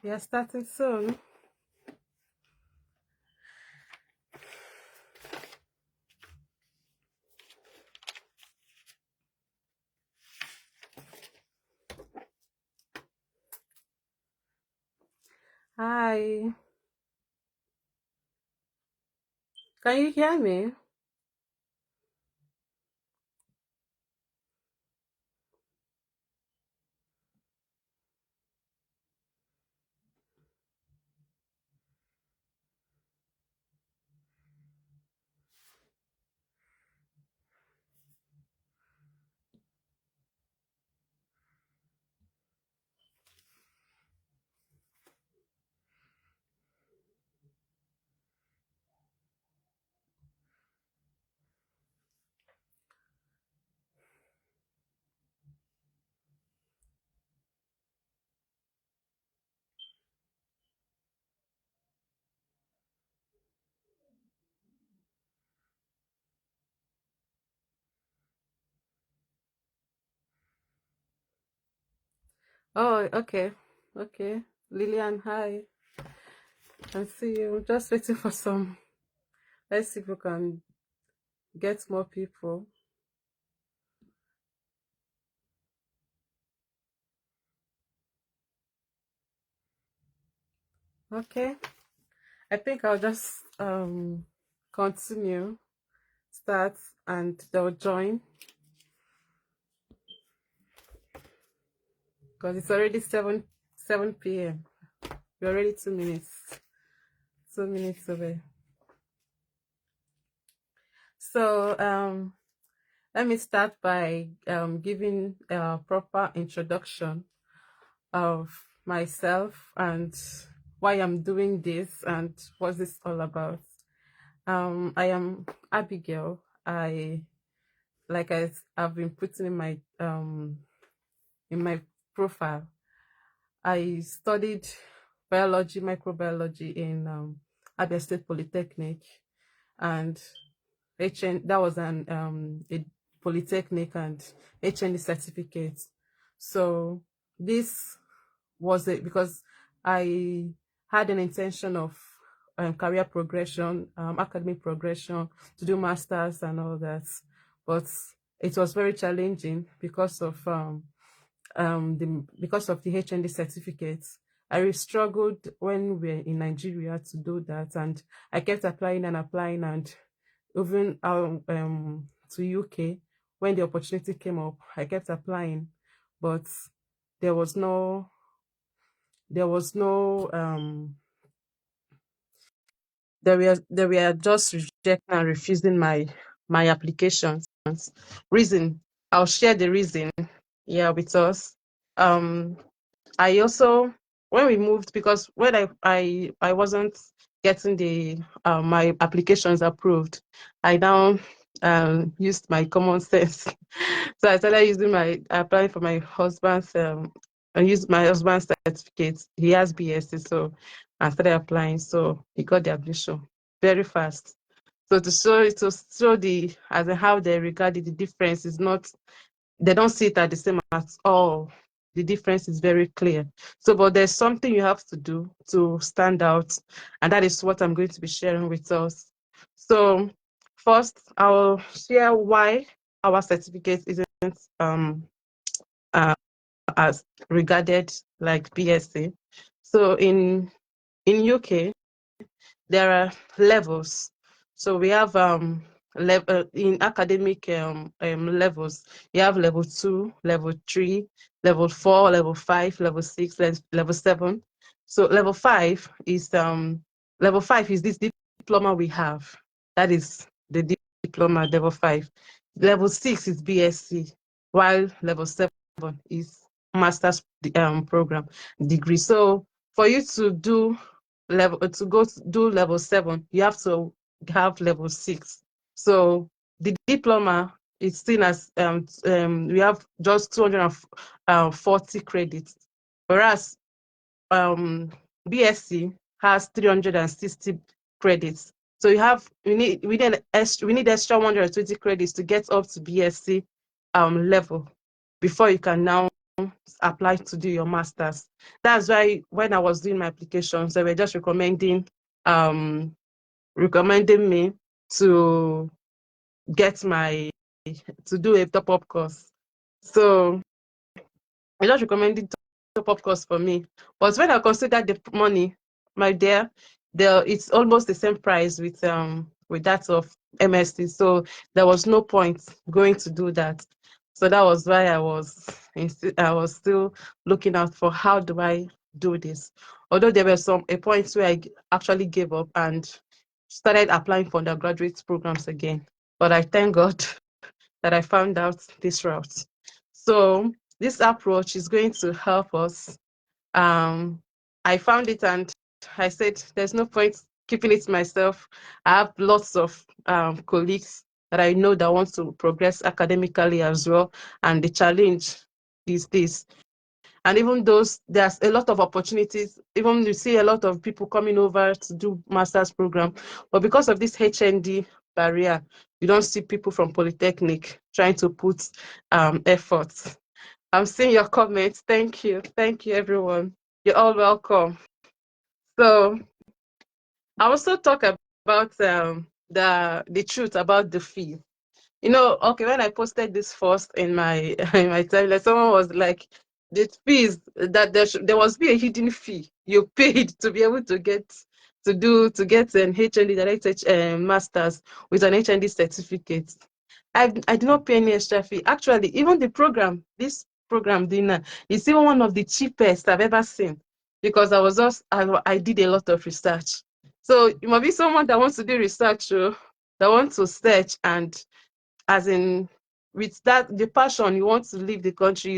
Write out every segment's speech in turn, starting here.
We are starting soon. Hi. Can you hear me? Oh, okay. Okay. Lillian, hi. Can see you. Just waiting for some. Let's see if we can get more people. Okay. I think I'll just continue, start, and they'll join because it's already 7 p.m. We're already 2 minutes. 2 minutes away. So let me start by giving a proper introduction of myself and why I'm doing this and what this all about. I am Abigail. I've been putting in my profile. I studied biology, microbiology in Abia State Polytechnic, and that was an a polytechnic and HND certificate. So this was it because I had an intention of career progression, academic progression, to do masters and all that, but it was very challenging because of the HND certificates. I really struggled when we were in Nigeria to do that, and I kept applying and applying, and even to UK when the opportunity came up, I kept applying, but there was no there was no there were just rejecting and refusing my applications. Reason, I'll share the reason, yeah, with us. Um I also, when we moved, because when I wasn't getting the my applications approved, I now used my common sense. So I started using my applying for my husband's I used my husband's certificate. He has BSc, so I started applying. So he got the admission very fast. So to show the as in how they regarded the difference is not, they don't see it at the same at all. The difference is very clear. So, but there's something you have to do to stand out, and that is what I'm going to be sharing with us. So, first, I'll share why our certificate isn't um, uh, as regarded like BSc. So, in UK, there are levels. So we have in academic levels, you have level 2, level 3, level 4, level 5, level 6, level 7. So level 5 is this diploma we have. That is the diploma level 5. Level 6 is BSc, while level 7 is master's program degree. So for you to do do level 7, you have to have level 6. So the diploma is seen as we have just 240 credits, whereas um BSc has 360 credits. So we need extra 120 credits to get up to BSc level before you can now apply to do your master's. That's why when I was doing my applications, they were just um, recommending me to get my to do a top-up course. So I just recommended top-up course for me. But when I considered the money, my dear, it's almost the same price with that of MSc. So there was no point going to do that. So that was why I was still looking out for how do I do this. Although there were a point where I actually gave up and started applying for undergraduate programs again. But I thank God that I found out this route. So this approach is going to help us. I found it and I said, there's no point keeping it to myself. I have lots of colleagues that I know that want to progress academically as well. And the challenge is this. And even those, there's a lot of opportunities. Even you see a lot of people coming over to do master's program. But because of this HND barrier, you don't see people from Polytechnic trying to put efforts. I'm seeing your comments. Thank you. Thank you, everyone. You're all welcome. So I also talk about the truth about the fee. Okay, when I posted this first in my in my timeline, someone was like, the fees that there was be a hidden fee you paid to be able to get an HND direct masters with an HND certificate. I did not pay any extra fee. Actually, even this program dinner is even one of the cheapest I've ever seen because I did a lot of research. So you might be someone that wants to do research, that wants to search and as in with that the passion you want to leave the country,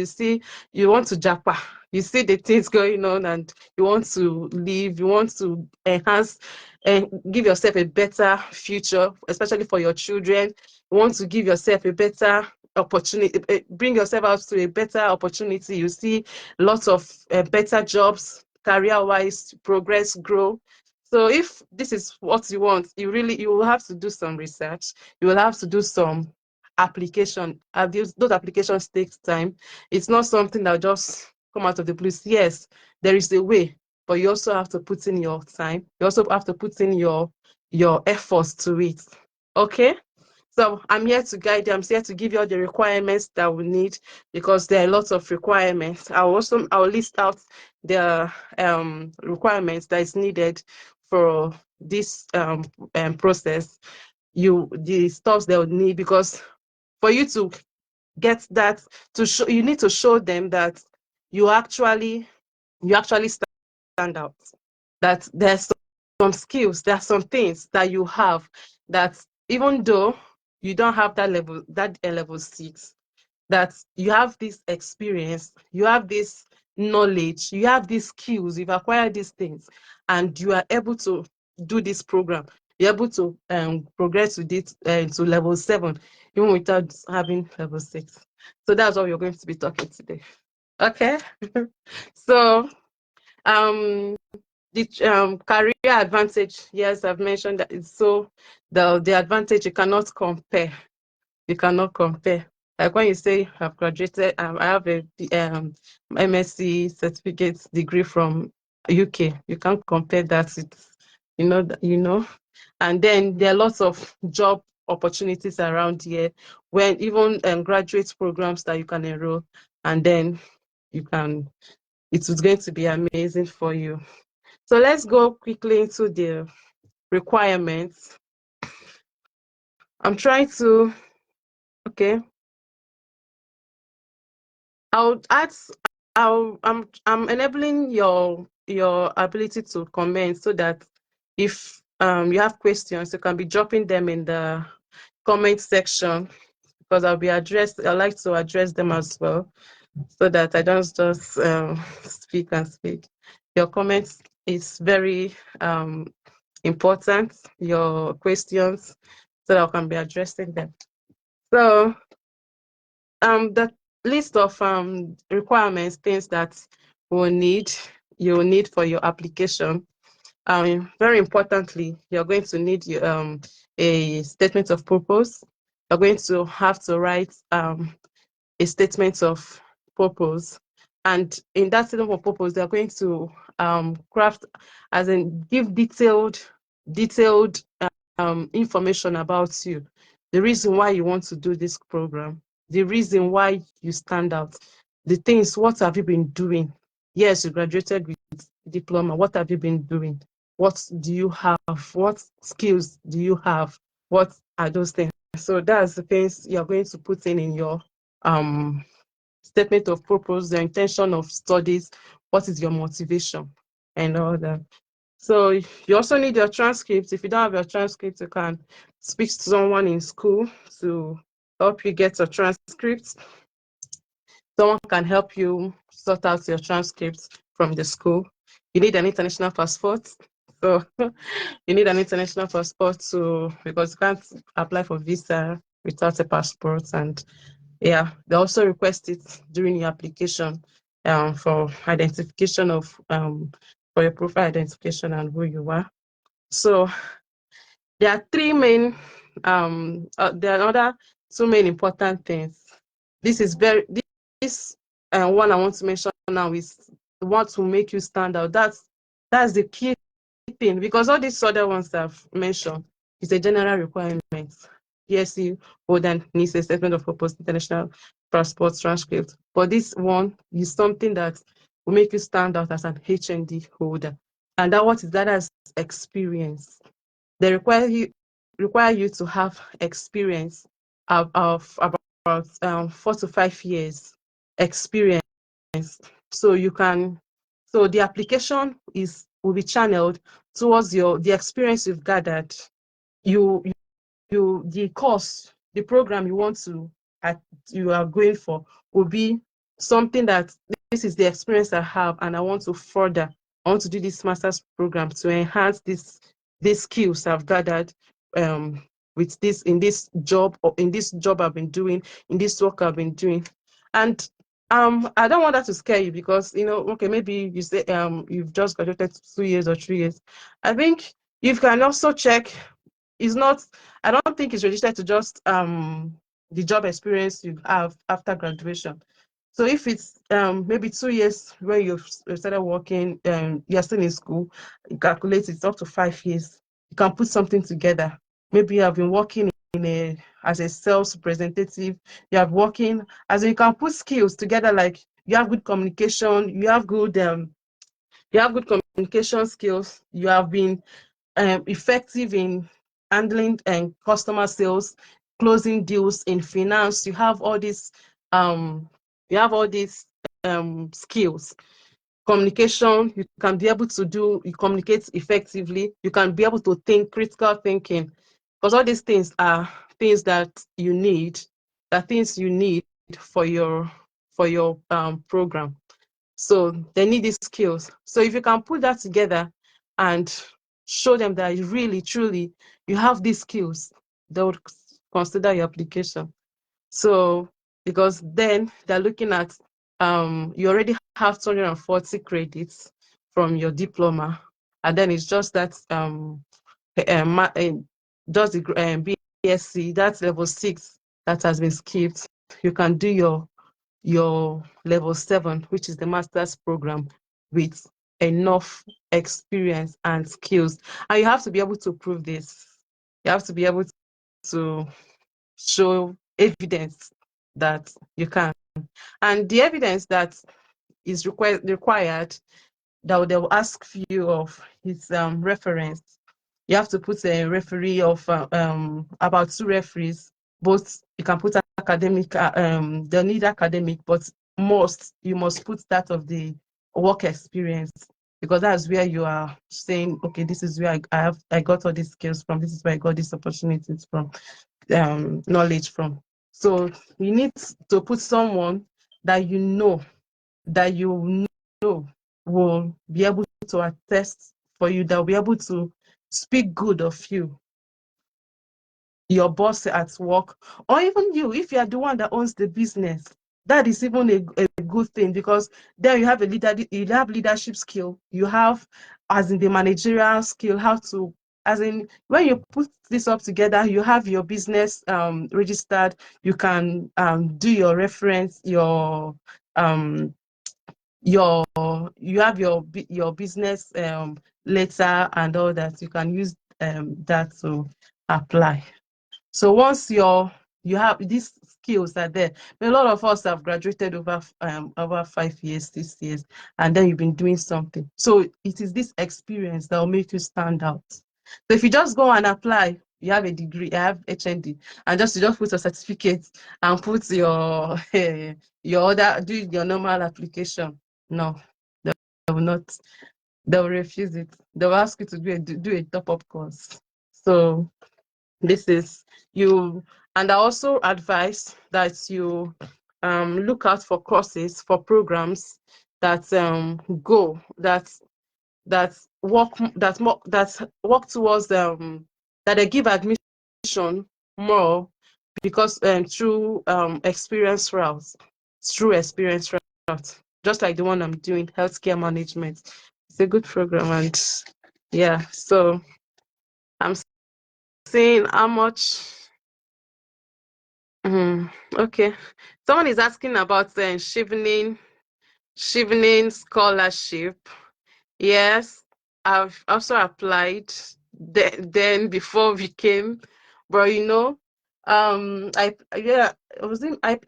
you want to japa, you see the things going on and you want to leave, you want to enhance and give yourself a better future, especially for your children. You want to give yourself a better opportunity, bring yourself out to a better opportunity. You see lots of better jobs, career wise, progress, grow. So if this is what you want, you will have to do some research, you will have to do some application. Those applications takes time. It's not something that just come out of the blue. Yes, there is a way, but you also have to put in your time. You also have to put in your efforts to it. Okay. So I'm here to guide you. I'm here to give you all the requirements that we need because there are lots of requirements. I'll list out the requirements that is needed for this process. The stuff they'll need because for you to get that you need to show them that you actually stand out, that there's some skills, there are some things that you have that even though you don't have that level 6, that you have this experience, you have this knowledge, you have these skills, you've acquired these things, and you are able to do this program. You're able to progress with it to level 7, even without having level 6. So that's what we're going to be talking today. Okay. So the career advantage, yes, I've mentioned that it's so the advantage you cannot compare. You cannot compare. Like when you say I've graduated, I have a MSc certificate degree from UK. You can't compare that with, And then there are lots of job opportunities around here when even graduate programs that you can enroll, and then it was going to be amazing for you. So let's go quickly into the requirements. I'm trying to, okay. I'll add, I'm enabling your ability to comment so that if you have questions, you can be dropping them in the comment section because I like to address them as well so that I don't just speak and speak. Your comments is very important, your questions, so that I can be addressing them. So the list of requirements, things that you will need for your application. Very importantly, you're going to need a statement of purpose. You're going to have to write a statement of purpose. And in that statement of purpose, they're going to craft, as in give detailed information about you, the reason why you want to do this program, the reason why you stand out, the things, what have you been doing? Yes, you graduated with diploma. What have you been doing? What do you have? What skills do you have? What are those things? So that's the things you're going to put in your statement of purpose, the intention of studies, what is your motivation, and all that. So you also need your transcripts. If you don't have your transcript, you can speak to someone in school to help you get your transcripts. Someone can help you sort out your transcripts from the school. You need an international passport. So you need an international passport because you can't apply for visa without a passport. And yeah, they also request it during your application for identification of for your profile identification and who you are. So there are three main there are other two main important things. This is very this one I want to mention now is what to make you stand out. That's the key thing, because all these other ones I've mentioned is a general requirement. PSC holder needs a statement of purpose, international passport transcript. But this one is something that will make you stand out as an HND holder. And that what is that as experience. They require you to have experience of about 4 to 5 years experience. So you can, so the application will be channeled towards the experience you've gathered. You the course, the program you are going for will be something that this is the experience I have, and I want to further. I want to do this master's program to enhance these skills I've gathered with this in this job, or in this job I've been doing, in this work I've been doing. And I don't want that to scare you, because okay, maybe you say you've just graduated 2 years or 3 years. I think you can also check. It's not, I don't think it's registered to just the job experience you have after graduation. So if it's maybe 2 years when you've started working, you're still in school, you calculate it's up to 5 years. You can put something together. Maybe you have been working as a sales representative. You have working as you can put skills together, like you have good communication, you have good communication skills. You have been effective in handling and customer sales, closing deals in finance. Um, you have all these skills. Communication, you can be able to you communicate effectively. You can be able to think, critical thinking, because all these things are things that you need, for your program. So they need these skills. So if you can put that together and show them that really, truly, you have these skills, they would consider your application. So because then they're looking at you already have 240 credits from your diploma, and then it's just that just the BSc, that's level 6 that has been skipped. You can do your level 7, which is the master's program, with enough experience and skills. And you have to be able to prove this. You have to be able to show evidence that you can. And the evidence that is required, that they will ask you of, is reference. You have to put a referee of about 2 referees. Both you can put academic, they need academic, but you must put that of the work experience, because that's where you are saying, okay, this is where I got all these skills from, this is where I got these opportunities from, knowledge from. So you need to put someone that that you know will be able to attest for you, that will be able to speak good of you, your boss at work, or even you, if you are the one that owns the business. That is even a good thing, because then you have you have leadership skill, you have, as in the managerial skill, how to, as in when you put this up together, you have your business registered, you can do your reference, your your you have your business letter and all that. You can use that to apply. So once you have these skills are there, a lot of us have graduated over 5 years, 6 years, and then you've been doing something. So it is this experience that will make you stand out. So if you just go and apply, you have a degree, I have HND, and you just put a certificate and put your other do your normal application. No, they will not. They will refuse it. They will ask you to do a top-up course. So this is you, and I also advise that you look out for courses, for programs that go that work towards that they give admission more because through experience routes, just like the one I'm doing, healthcare management. It's a good program, and yeah, so I'm seeing how much. Okay. Someone is asking about Chevening scholarship. Yes, I've also applied then before we came, but I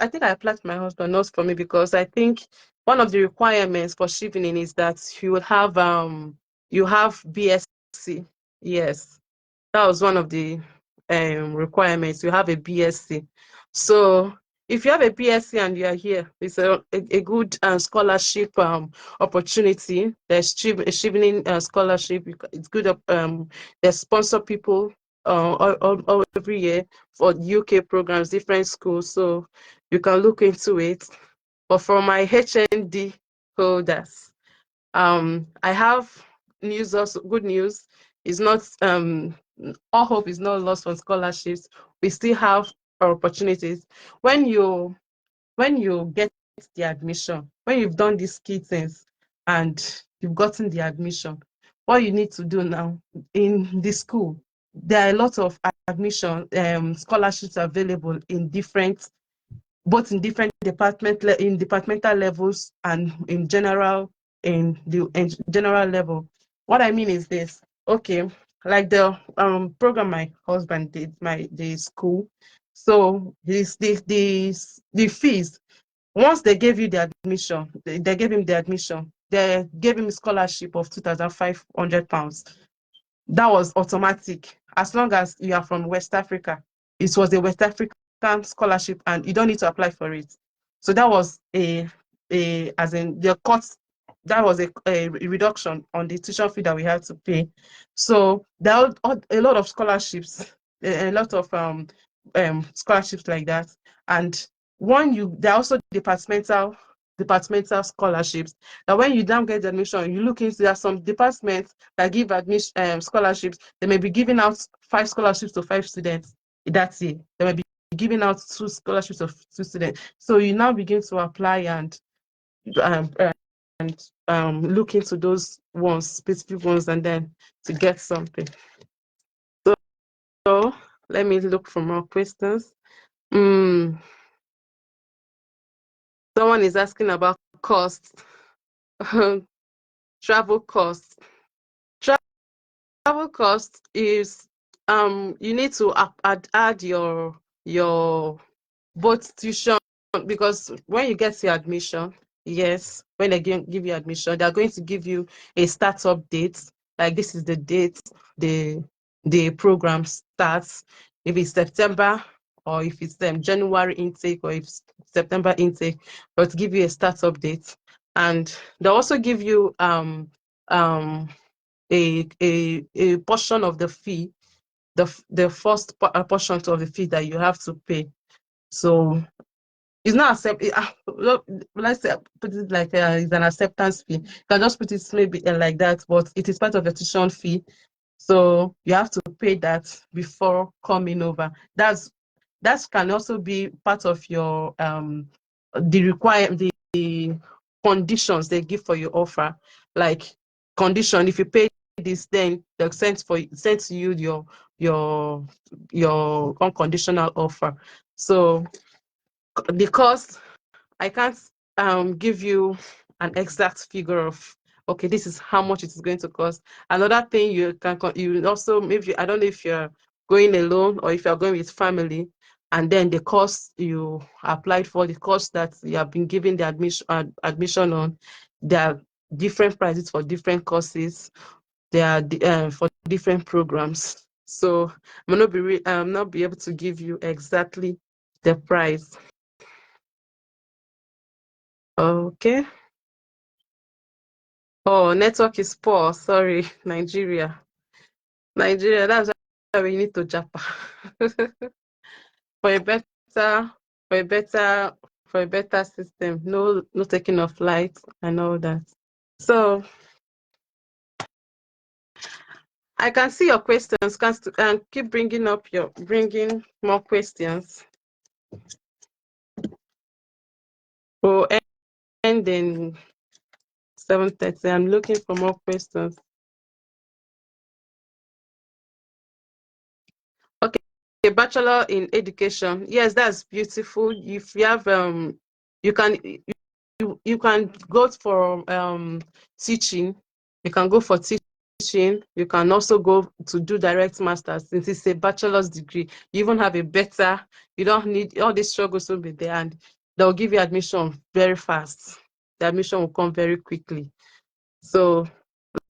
think I applied to my husband, not for me, because I think one of the requirements for Chevening is that you have BSc. Yes, that was one of the requirements. You have a BSc. So if you have a BSc and you are here, it's a good scholarship opportunity. There's achieving scholarship. It's good. They sponsor people every year for UK programs, different schools. So you can look into it. But for my HND holders, I have news, also good news. Is not all hope is not lost for scholarships. We still have opportunities. When you get the admission, when you've done these key things and you've gotten the admission, what you need to do now in the school, there are a lot of admission scholarships available in different both in different in departmental levels and in general level. What I mean is this. Okay, like the program my husband did, the school. So the fees, once they gave you the admission, they gave him the admission, they gave him a scholarship of £2,500. That was automatic. As long as you are from West Africa, it was a West African scholarship, and you don't need to apply for it. So that was as in the cost. That was a reduction on the tuition fee that we had to pay. So there are a lot of scholarships, a lot of scholarships like that. And there are also departmental scholarships. That when you don't get the admission, you look into, there are some departments that give admission scholarships. They may be giving out 5 scholarships to 5 students. That's it. They may be giving out 2 scholarships of 2 students. So you now begin to apply um, look into those ones, specific ones, and then to get something. So let me look for more questions. Someone is asking about cost, travel costs. Travel cost is you need to add your both tuition, because when you get your admission, yes, when they give you admission, they're going to give you a startup date. Like, this is the date the program starts. If it's September, or if it's January intake, or if it's September intake, but give you a startup date. And they also give you um a portion of the fee, the first portion of the fee that you have to pay. So it's not let's say, put it like it's an acceptance fee. You can just put it maybe like that, but it is part of the tuition fee. So you have to pay that before coming over. That can also be part of your the conditions they give for your offer. Like, condition, if you pay this, then they'll send to you your unconditional offer. So the cost, I can't give you an exact figure of, okay, this is how much it is going to cost. Another thing you can you also, maybe, I don't know if you're going alone or if you're going with family, and then the cost you applied for, the cost that you have been given the admission on, there are different prices for different courses. They are for different programs. So I'm not be able to give you exactly the price. Okay. Oh, network is poor. Sorry, Nigeria. Nigeria, that's why we need to Japa. For a better, for a better, for a better system. No taking of flight and all that. So I can see your questions. And keep bringing more questions. We'll end in 7:30. I'm looking for more questions. Okay, a bachelor in education. Yes, that's beautiful. If you have you can you can go for teaching. You can go for teaching. You can also go to do direct masters. Since it's a bachelor's degree, you even have a better. You don't need all these struggles will be there, and they'll give you admission very fast. The admission will come very quickly. So,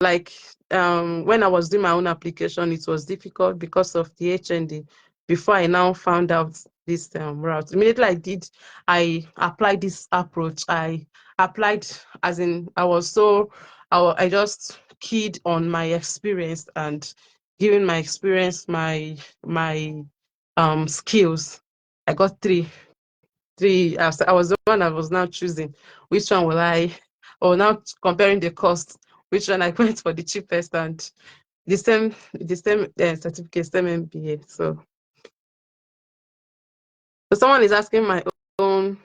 like, when I was doing my own application, it was difficult because of the HND. Before I now found out this route, immediately I applied this approach. I applied, as in, I just keyed on my experience and given my experience, my skills. I got three. I was the one I was now choosing which one will I, or now comparing the cost, which one I went for the cheapest, and the same certificate, same MBA. So someone is asking my own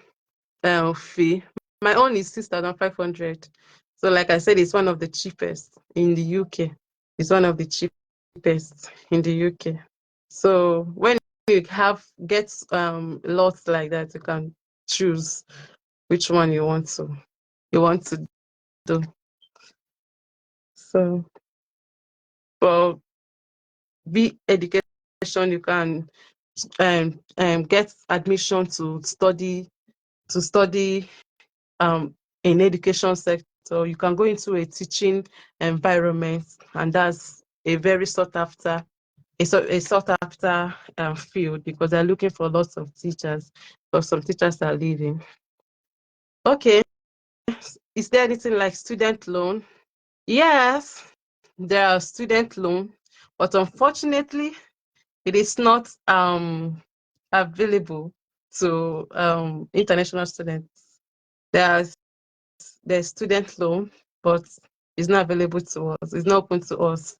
fee. My own is 6,500. So like I said, it's one of the cheapest in the UK. It's one of the cheapest in the UK. So when you get lots like that, you can choose which one you want to do. So for B education, you can get admission to study in education sector. You can go into a teaching environment, and that's a very sought after field, because they're looking for lots of teachers, or some teachers are leaving. Okay, is there anything like student loan? Yes, there are student loan, but unfortunately, it is not available to international students. There's there's student loan, but it's not available to us. It's not open to us.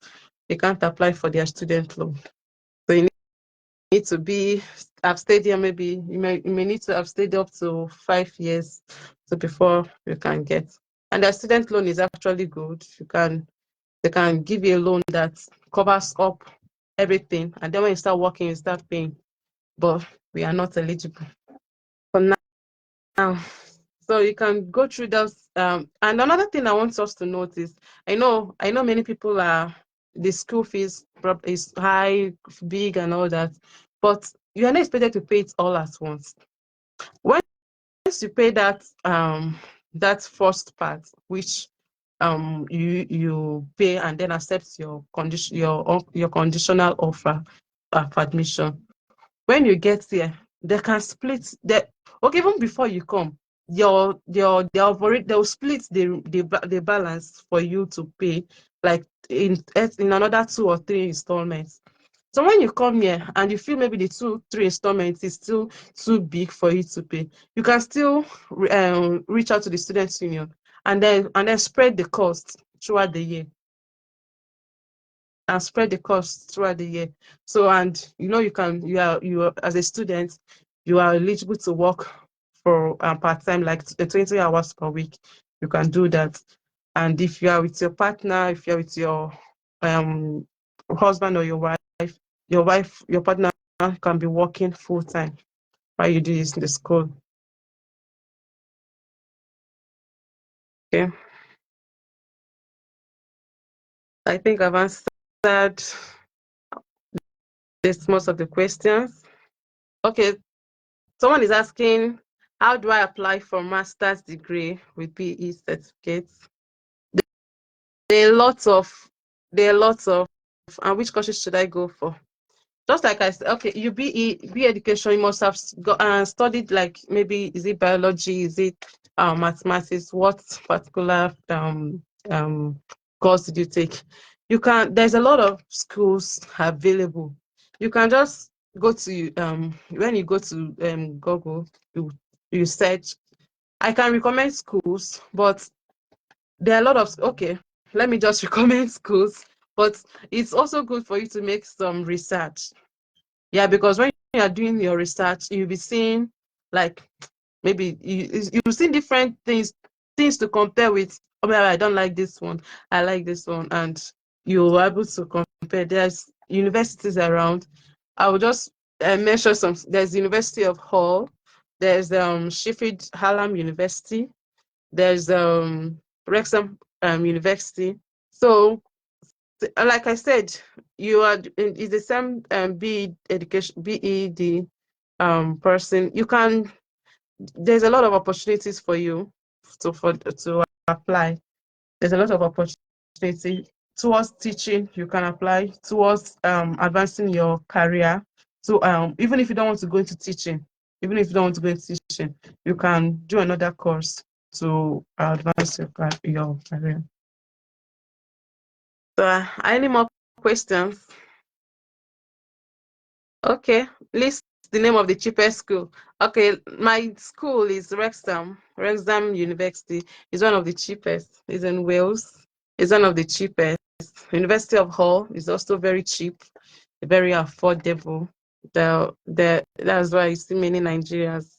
They can't apply for their student loan. So you need to have stayed here. Maybe you may need to have stayed up to 5 years, so before you can get. And the student loan is actually good. They can give you a loan that covers up everything, and then when you start working, you start paying. But we are not eligible for now. So you can go through those. And another thing I want us to notice, I know many people the school fees is high, big, and all that, but you are not expected to pay it all at once. Once you pay that first part, which you pay and then accept your conditional offer of admission. When you get there, they can split okay, even before you come, they'll split the balance for you to pay, like in another 2 or 3 installments. So when you come here and you feel maybe the 2, 3 installments is still too big for you to pay, you can still reach out to the students union, and then spread the cost throughout the year and spread the cost throughout the year. So, and you are as a student, you are eligible to work for part-time, like 20 hours per week. You can do that. And if you are with your partner, if you're with your um husband or your partner can be working full-time while you do this in the school. Okay. I think I've answered this most of the questions. Okay. Someone is asking, how do I apply for master's degree with PE certificates? There are lots of, there are lots of, and which courses should I go for? Just like I said, okay, you be education, you must have studied, like, maybe is it biology, is it mathematics, what particular course did you take? You can, there's a lot of schools available. You can just go to when you go to Google, you search. I can recommend schools, but there are a lot of, okay, let me just recommend schools, but it's also good for you to make some research. Yeah, because when you are doing your research, you'll be seeing, like, maybe you see different things to compare with. Oh, well, I don't like this one, I like this one, and you're able to compare. There's universities around. I will just mention some. There's University of Hull, there's Sheffield Hallam University, there's Wrexham University. So, like I said, you are it's the same BE education, BED person. You can, there's a lot of opportunities for you to apply. There's a lot of opportunity towards teaching. You can apply towards advancing your career. So even if you don't want to go into teaching, even if you don't want to go into teaching, you can do another course to advance your career. So any more questions? Okay, list the name of the cheapest school. Okay, my school is Wrexham. Wrexham University is one of the cheapest. It's in Wales. It's one of the cheapest. University of Hull is also very cheap, very affordable. That's why you see many Nigerians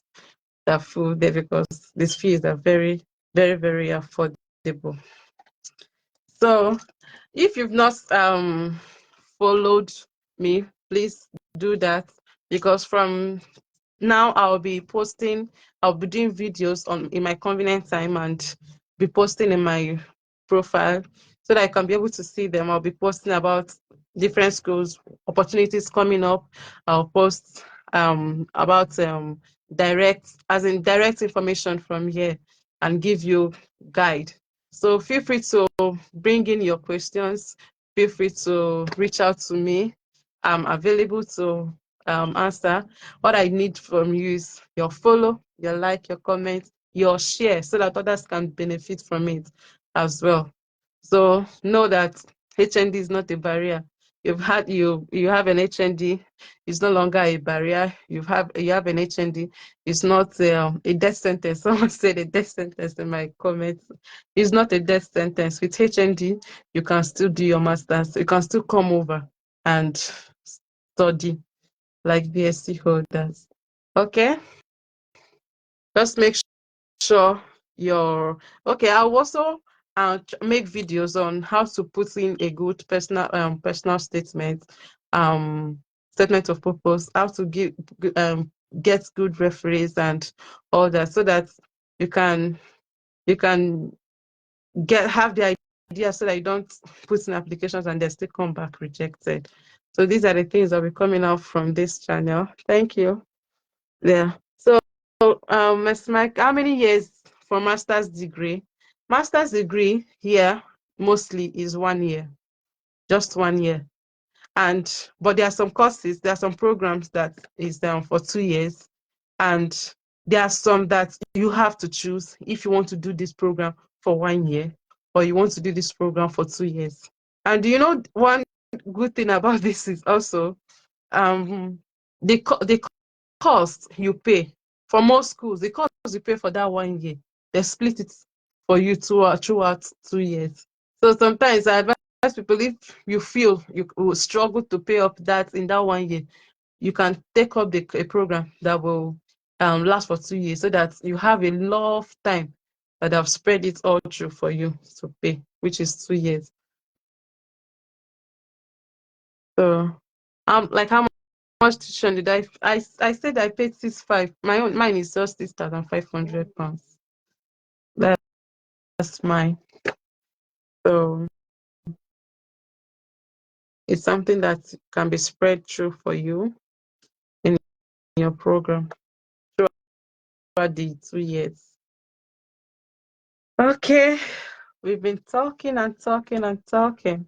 that full there, because these fees are very, very, very affordable. So if you've not followed me, please do that, because from now I'll be doing videos on in my convenient time and be posting in my profile so that I can be able to see them. I'll be posting about different schools, opportunities coming up. I'll post about direct information from here and give you guide. So feel free to bring in your questions. Feel free to reach out to me. I'm available to answer. What I need from you is your follow, your like, your comment, your share, so that others can benefit from it as well. So know that HND is not a barrier. You have an HND, it's no longer a barrier. You have an HND, it's not a death sentence. Someone said a death sentence in my comments. It's not a death sentence. With HND, you can still do your masters. You can still come over and study like BSc holders. Okay, just make sure you're okay. I'll also make videos on how to put in a good personal statement, statement of purpose, how to get good referees and all that, so that you can you can have the idea, so that you don't put in applications and they still come back rejected. So these are the things that will be coming out from this channel. Thank you. Yeah. So, Ms. Mike, how many years for master's degree? Master's degree here mostly is 1 year, just 1 year. But there are some courses, there are some programs that is for 2 years, and there are some that you have to choose if you want to do this program for 1 year or you want to do this program for 2 years. And you know, one good thing about this is also the cost you pay for most schools, the cost you pay for that 1 year, they split it for you throughout 2 years. So sometimes I advise people, if you feel you will struggle to pay up that in that 1 year, you can take up a program that will last for 2 years, so that you have a lot of time that I've spread it all through for you to pay, which is 2 years. So like how much tuition did I said I paid 6,500. Mine is just £6,500. That's mine. So it's something that can be spread through for you in your program throughout the 2 years. Okay, we've been talking and talking and talking.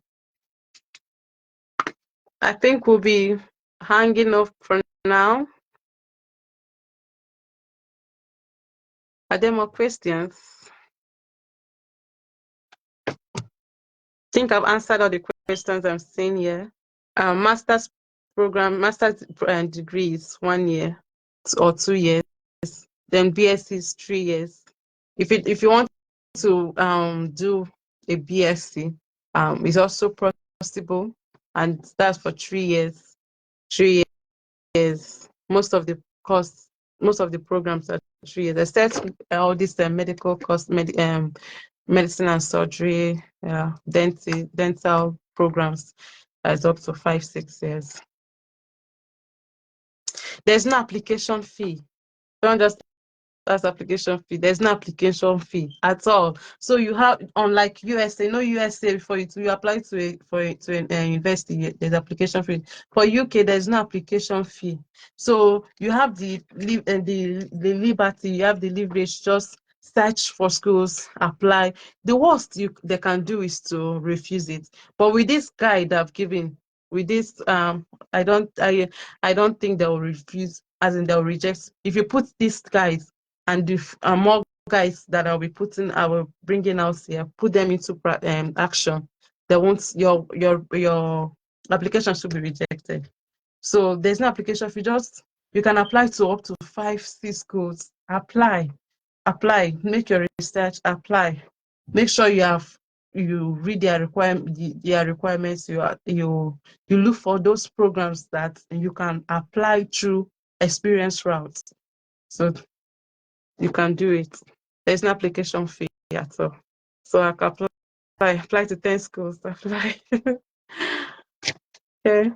I think we'll be hanging up for now. Are there more questions? I think I've answered all the questions I'm seeing here. Master's program, master's degree is 1 year or 2 years. Then BSc is 3 years. If you want to do a BSc, it's also possible, and that's for 3 years. 3 years. Most of the course, most of the programs are 3 years. Except all these medical course, medicine and surgery, dental programs, is up to 5-6 years. There's no application fee. Don't just ask application fee. There's no application fee at all. So you have, unlike USA, no USA before you apply to a university, there's application fee. For UK, there's no application fee. So you have the liberty, you have the leverage, just search for schools, apply. The worst they can do is to refuse it. But with this guide I've given, with this, I don't think they will refuse, as in they'll reject. If you put these guides and if more guys that I will bringing out here, put them into action, they won't, your application should be rejected. So there's no application fee. You can apply to up to 5-6 schools. Apply, make your research, apply. Make sure you read their requirements. You look for those programs that you can apply through experience routes. So you can do it. There's no application fee at all. So I can apply to 10 schools. Apply. Okay.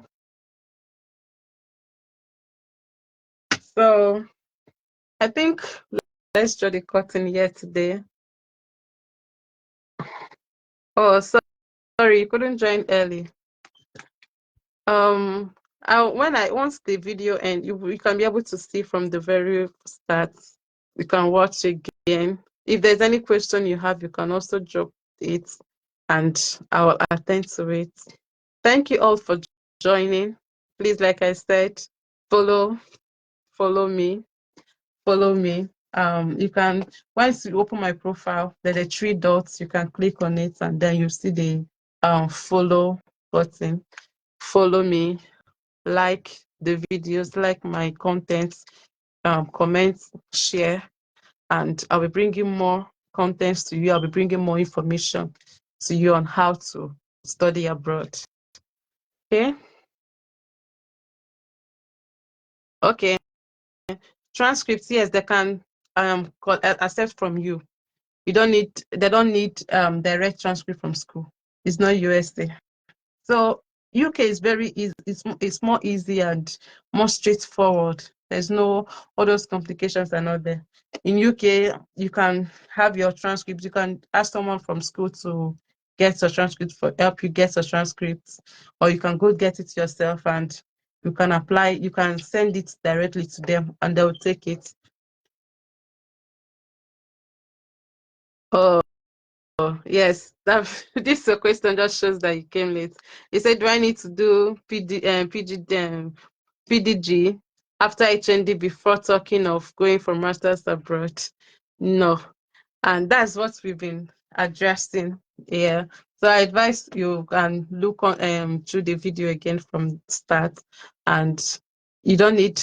So I think let's draw the curtain here today. Oh, sorry, you couldn't join early. Once the video ends, you can be able to see from the very start. You can watch again. If there's any question you have, you can also drop it, and I'll attend to it. Thank you all for joining. Please, like I said, follow me. Follow me. You can, once you open my profile, there are 3 dots. You can click on it, and then you see the follow button. Follow me. Like the videos, like my contents, comment, share, and I'll be bringing more contents to you. I'll be bringing more information to you on how to study abroad. Okay. Okay. Transcripts, yes, they can accept from you. They don't need direct transcript from school. It's not USA. So UK is very easy. It's more easy and more straightforward. There's no, all those complications are not there. In UK, you can have your transcript. You can ask someone from school to get a transcript, help you get a transcript, or you can go get it yourself, and you can apply. You can send it directly to them, and they will take it. Oh, yes, this question just shows that you came late. He said, do I need to do PDG after HND before talking of going for masters abroad? No. And that's what we've been addressing here. So I advise you can look on through the video again from start, and you don't need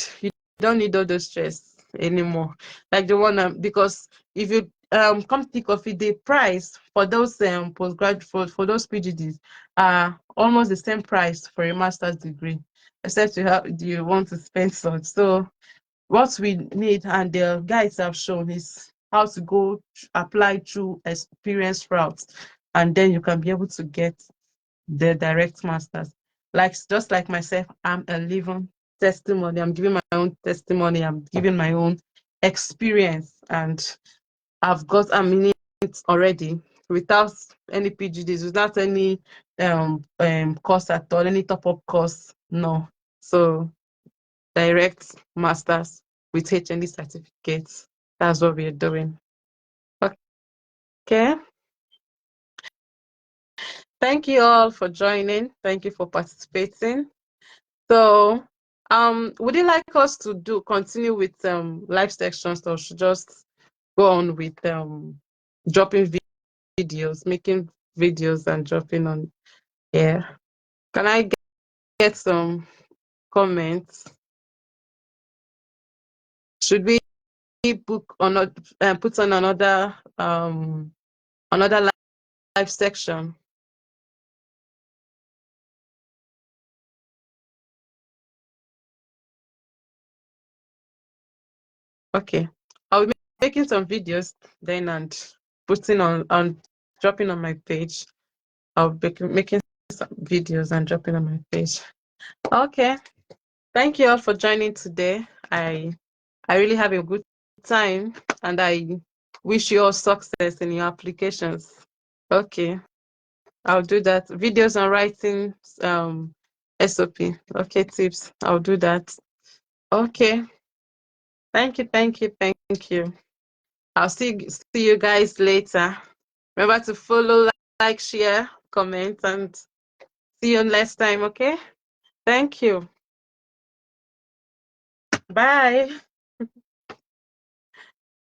all those stress anymore. Like the one because if you come think of it, the price for those postgraduate for those PGDs are almost the same price for a master's degree, except you want to spend such. So what we need, and the guides have shown, is how to apply through experience routes, and then you can be able to get the direct masters. Just like myself, I'm a living testimony. I'm giving my own testimony. I'm giving my own experience, and I'm already without any PGDs, without any course at all, any top-up course, no. So direct masters with HND certificates. That's what we're doing. Okay. Thank you all for joining. Thank you for participating. So, would you like us to continue with live sections, or should just go on with dropping videos, making videos and dropping on air? Can I get some comments? Should we book or not? Put on another live section? Okay, I'll be making some videos then and putting on dropping on my page. I'll be making some videos and dropping on my page. Okay. Thank you all for joining today. I really have a good time, and I wish you all success in your applications. Okay. I'll do that. Videos on writing SOP. Okay, tips. I'll do that. Okay. Thank you, thank you, thank you. I'll see you guys later. Remember to follow, like, share, comment, and see you next time, okay? Thank you. Bye.